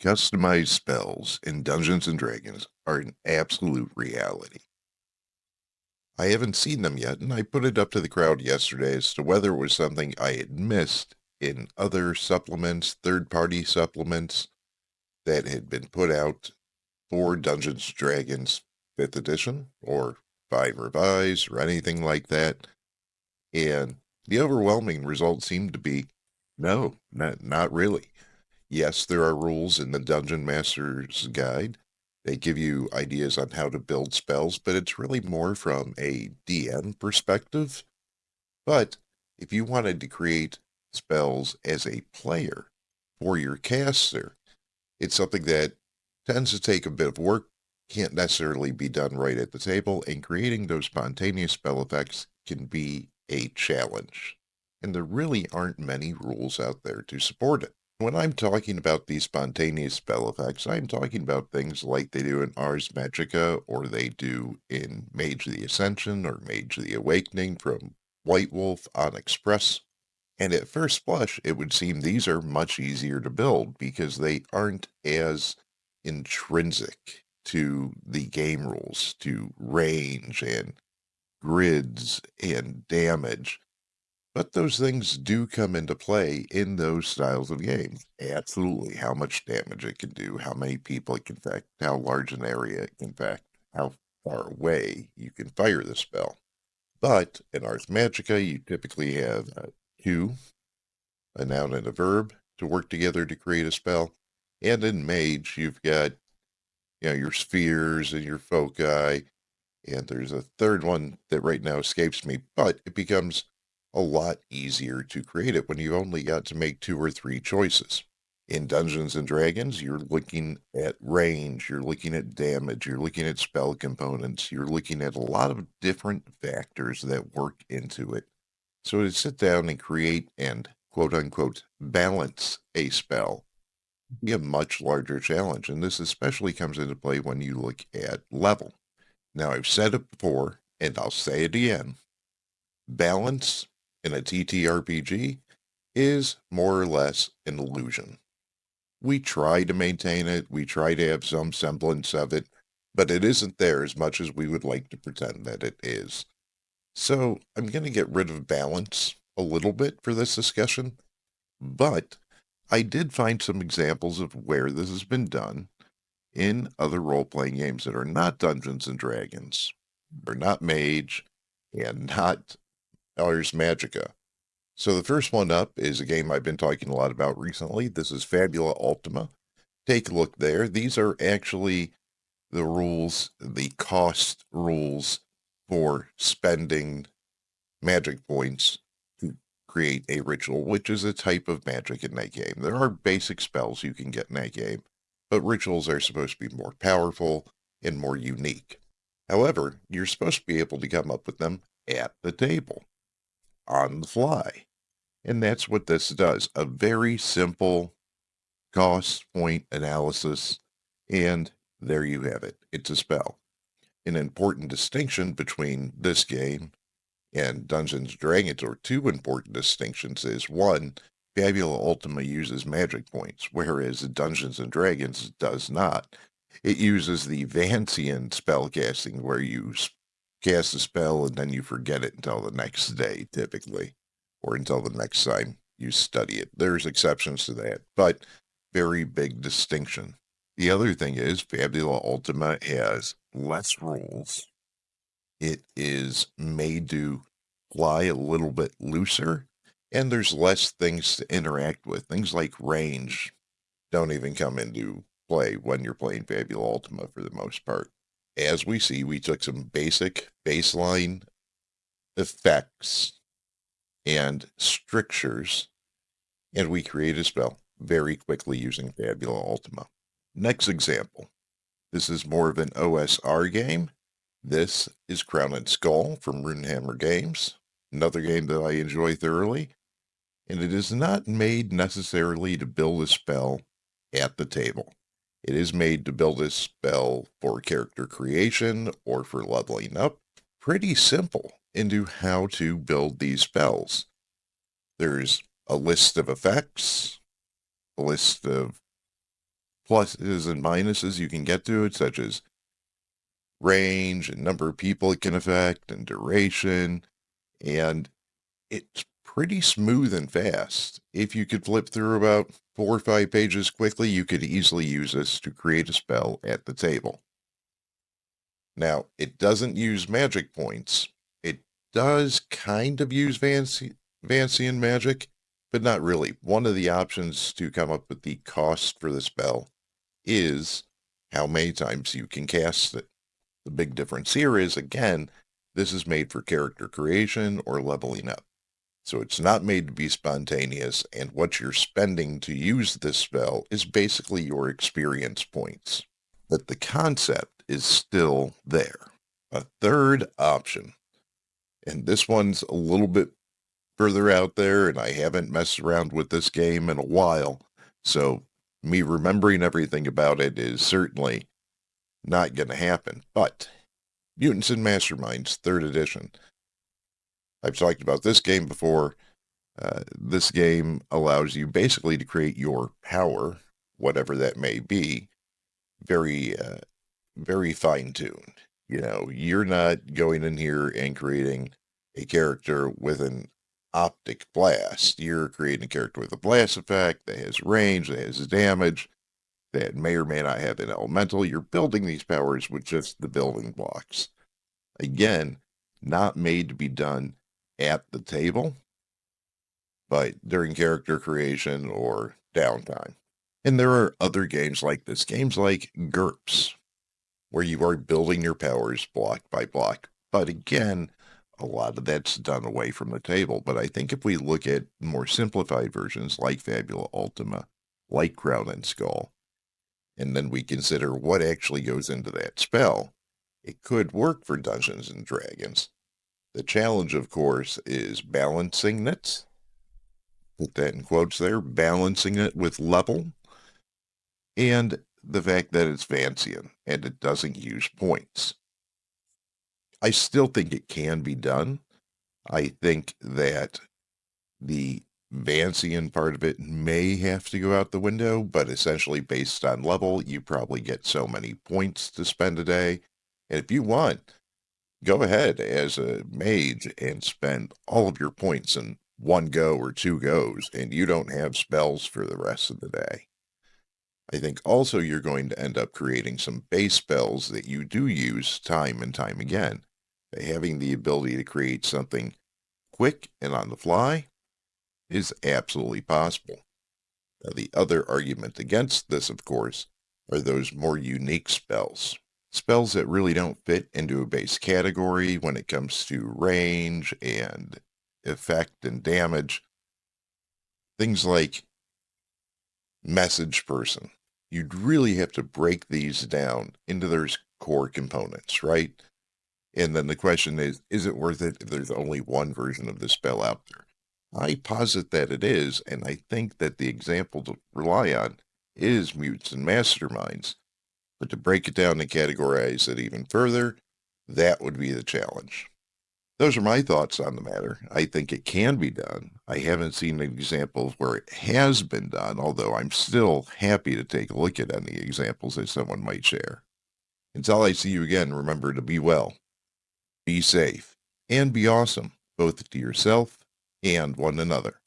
Customized spells in Dungeons & Dragons are an absolute reality. I haven't seen them yet, and I put it up to the crowd yesterday as to whether it was something I had missed in other supplements, third-party supplements that had been put out for Dungeons & Dragons 5th edition or 5 Revise or anything like that. And the overwhelming result seemed to be, no, not really. Yes, there are rules in the Dungeon Master's Guide. They give you ideas on how to build spells, but it's really more from a DM perspective. But if you wanted to create spells as a player for your caster, it's something that tends to take a bit of work, can't necessarily be done right at the table, and creating those spontaneous spell effects can be a challenge. And there really aren't many rules out there to support it. When I'm talking about these spontaneous spell effects, I'm talking about things like they do in Ars Magica, or they do in Mage the Ascension, or Mage the Awakening from White Wolf on Express. And at first blush, it would seem these are much easier to build because they aren't as intrinsic to the game rules, to range and grids and damage. But those things do come into play in those styles of games. Absolutely. How much damage it can do, how many people it can affect, how large an area it can affect, how far away you can fire the spell. But in Ars Magica, you typically have two, a noun and a verb, to work together to create a spell. And in Mage, you've got your spheres and your foci, and there's a third one that right now escapes me, but it becomes a lot easier to create it when you've only got to make 2 or 3 choices. In Dungeons and Dragons, you're looking at range, you're looking at damage, you're looking at spell components, you're looking at a lot of different factors that work into it. So to sit down and create and quote unquote balance a spell be a much larger challenge, and this especially comes into play when you look at level. Now, I've said it before, and I'll say it again. Balance in a TTRPG is more or less an illusion. We try to maintain it, we try to have some semblance of it, but it isn't there as much as we would like to pretend that it is. So, I'm going to get rid of balance a little bit for this discussion, but I did find some examples of where this has been done in other role-playing games that are not Dungeons and Dragons, or not Mage, and not Ars Magica. So the first one up is a game I've been talking a lot about recently. This is Fabula Ultima. Take a look there. These are actually the rules, the cost rules for spending magic points to create a ritual, which is a type of magic in that game. There are basic spells you can get in that game, but rituals are supposed to be more powerful and more unique. However, you're supposed to be able to come up with them at the table, on the fly. And that's what this does. A very simple cost point analysis, and there you have it. It's a spell. An important distinction between this game and Dungeons & Dragons, or two important distinctions, is one, Fabula Ultima uses magic points, whereas Dungeons & Dragons does not. It uses the Vancian spellcasting, where you cast a spell and then you forget it until the next day, typically, or until the next time you study it. There's exceptions to that, but very big distinction. The other thing is Fabula Ultima has less rules. It is made to fly a little bit looser, and there's less things to interact with. Things like range don't even come into play when you're playing Fabula Ultima for the most part. As we see, we took some basic baseline effects and strictures, and we created a spell very quickly using Fabula Ultima. Next example. This is more of an OSR game. This is Crown and Skull from Runehammer Games, another game that I enjoy thoroughly, and it is not made necessarily to build a spell at the table. It is made to build a spell for character creation or for leveling up. Pretty simple into how to build these spells. There's a list of effects, a list of pluses and minuses you can get to it, such as range and number of people it can affect and duration, and it's pretty smooth and fast. If you could flip through about 4 or 5 pages quickly, you could easily use this to create a spell at the table. Now, it doesn't use magic points. It does kind of use Vancian magic, but not really. One of the options to come up with the cost for the spell is how many times you can cast it. The big difference here is, again, this is made for character creation or leveling up. So it's not made to be spontaneous, and what you're spending to use this spell is basically your experience points. But the concept is still there. A third option, and this one's a little bit further out there, and I haven't messed around with this game in a while, so me remembering everything about it is certainly not going to happen. But Mutants and Masterminds, 3rd edition. I've talked about this game before. This game allows you basically to create your power, whatever that may be, very, very fine-tuned. You know, you're not going in here and creating a character with an optic blast. You're creating a character with a blast effect that has range, that has damage, that may or may not have an elemental. You're building these powers with just the building blocks. Again, not made to be done at the table, but during character creation or downtime. And there are other games like this, games like GURPS, where you are building your powers block by block. But again, a lot of that's done away from the table. But I think if we look at more simplified versions like Fabula Ultima, like Crown and Skull, and then we consider what actually goes into that spell, it could work for Dungeons and Dragons. The challenge, of course, is balancing it. Put that in quotes there, balancing it with level, and the fact that it's Vancian and it doesn't use points. I still think it can be done. I think that the Vancian part of it may have to go out the window, but essentially based on level, you probably get so many points to spend a day. And if you want, go ahead as a mage and spend all of your points in one go or 2 goes, and you don't have spells for the rest of the day. I think also you're going to end up creating some base spells that you do use time and time again. Having the ability to create something quick and on the fly is absolutely possible. Now, the other argument against this, of course, are those more unique spells. Spells that really don't fit into a base category when it comes to range and effect and damage. Things like Message Person. You'd really have to break these down into their core components, right? And then the question is it worth it if there's only one version of the spell out there? I posit that it is, and I think that the example to rely on is Mutants and Masterminds. But to break it down and categorize it even further, that would be the challenge. Those are my thoughts on the matter. I think it can be done. I haven't seen examples where it has been done, although I'm still happy to take a look at any examples that someone might share. Until I see you again, remember to be well, be safe, and be awesome, both to yourself and one another.